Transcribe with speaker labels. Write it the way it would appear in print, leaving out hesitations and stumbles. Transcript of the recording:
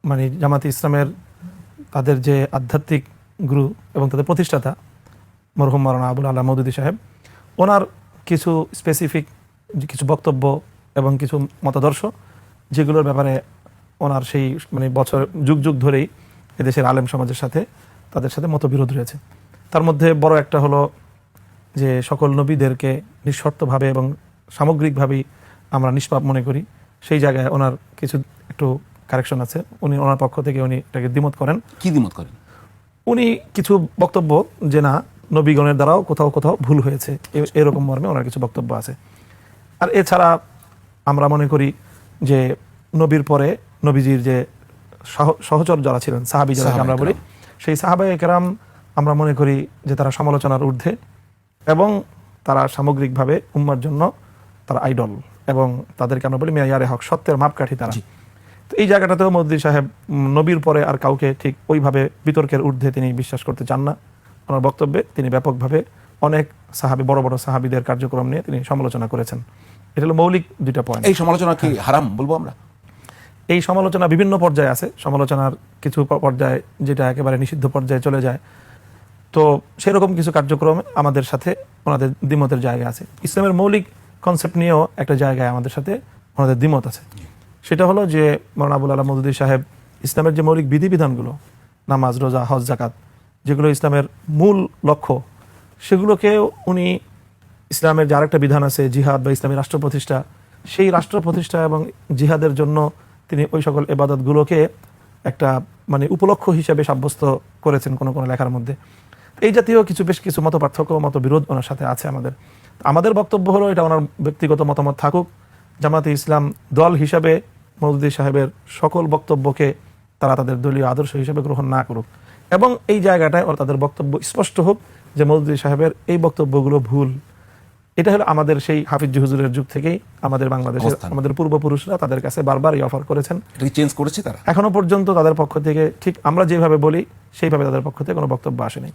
Speaker 1: মানে জামাতে ইসলামের তাদের যে আধ্যাত্মিক গুরু এবং তাদের প্রতিষ্ঠাতা মরহুম মাওলানা আবুল আলা মওদুদী সাহেব, ওনার কিছু স্পেসিফিক কিছু বক্তব্য এবং কিছু মতাদর্শ যেগুলোর ব্যাপারে ওনার সেই মানে বছর যুগ যুগ ধরেই এদেশের আলেম সমাজের সাথে তাদের সাথে মতবিরোধ রয়েছে। তার মধ্যে বড় একটা হলো যে সকল নবীদেরকে নিঃশর্তভাবে এবং সামগ্রিকভাবেই আমরা নিষ্পাপ মনে করি। সেই জায়গায় ওনার কিছু একটু কারেকশন আছে। উনি ওনার পক্ষ থেকে উনি এটাকে দ্বিমত করেন।
Speaker 2: কি দ্বিমত করেন?
Speaker 1: উনি কিছু বক্তব্য যে না, নবীগণের দ্বারাও কোথাও কোথাও ভুল হয়েছে, এরকম মর্মে ওনার কিছু বক্তব্য আছে। আর এছাড়া আমরা মনে করি যে নবীর পরে নবীজির যে সহচর যারা ছিলেন, সাহাবী যারা আমরা বলি, সেই সাহাবায়ে কেরাম আমরা মনে করি যে তারা সমালোচনার ঊর্ধ্বে এবং তারা সামগ্রিকভাবে উম্মার জন্য তারা আইডল, এবং তাদেরকে আমরা বলি মেয়ারে হক, সত্যের মাপকাঠি তারা। তো এই জায়গাটাতেও মওদুদী সাহেব নবীর পরে আর কাউকে ঠিক ওইভাবে বিতর্কের ঊর্ধ্বে তিনি বিশ্বাস করতে চান না। ওনার বক্তব্যে তিনি ব্যাপকভাবে অনেক সাহাবী, বড় বড় সাহাবীদের কার্যক্রম নিয়ে তিনি সমালোচনা করেছেন। এটা হলো মৌলিক দুইটা পয়েন্ট।
Speaker 2: এই সমালোচনা কি হারাম বলবো আমরা?
Speaker 1: এই সমালোচনা বিভিন্ন পর্যায়ে আছে। সমালোচনার কিছু পর্যায়ে যেটা একেবারে নিষিদ্ধ পর্যায়ে চলে যায়, তো সেরকম কিছু কার্যক্রম আমাদের সাথে ওনাদের দ্বিমতের জায়গা আছে। ইসলামের মৌলিক কনসেপ্ট নিয়েও একটা জায়গায় আমাদের সাথে ওনাদের দ্বিমত আছে। সেটা হলো যে মাওলানা আবুল আলা মওদুদী সাহেব ইসলামের যে মৌলিক বিধিবিধানগুলো, নামাজ, রোজা, হজ, যাকাত, যেগুলো ইসলামের মূল লক্ষ্য, সেগুলোকে উনি ইসলামের যে আরেকটা বিধান আছে জিহাদ বা ইসলামী রাষ্ট্র প্রতিষ্ঠা, সেই রাষ্ট্র প্রতিষ্ঠা এবং জিহাদের জন্য তিনি ওই সকল ইবাদতগুলোকে একটা মানে উপলক্ষ্য হিসেবে সাব্যস্ত করেছেন কোনো কোনো লেখার মধ্যে। এই জাতীয় বেশ কিছু মত পার্থক্য, মতবিরোধ ওনার সাথে আছে। আমাদের বক্তব্য হলো এটা ওনার ব্যক্তিগত মতামত থাকুক, জামাতে ইসলাম দল হিসাবে মওদুদী সাহেবের সকল বক্তব্যকে তারা তাদের দলীয় আদর্শ হিসেবে গ্রহণ না করুক, এবং এই জায়গাটায় ওরা তাদের বক্তব্য স্পষ্ট হোক যে মওদুদী সাহেবের এই বক্তব্যগুলো ভুল। এটা হলো আমাদের সেই হাফিজ হুজুরের যুগ থেকেই আমাদের বাংলাদেশের আমাদের পূর্বপুরুষরা তাদের কাছে বারবার এই অফার করেছেন।
Speaker 2: চেঞ্জ করেছে তারা?
Speaker 1: এখনো পর্যন্ত তাদের পক্ষ থেকে ঠিক আমরা যেভাবে বলি সেইভাবে তাদের পক্ষ থেকে কোনো বক্তব্য আসেনি।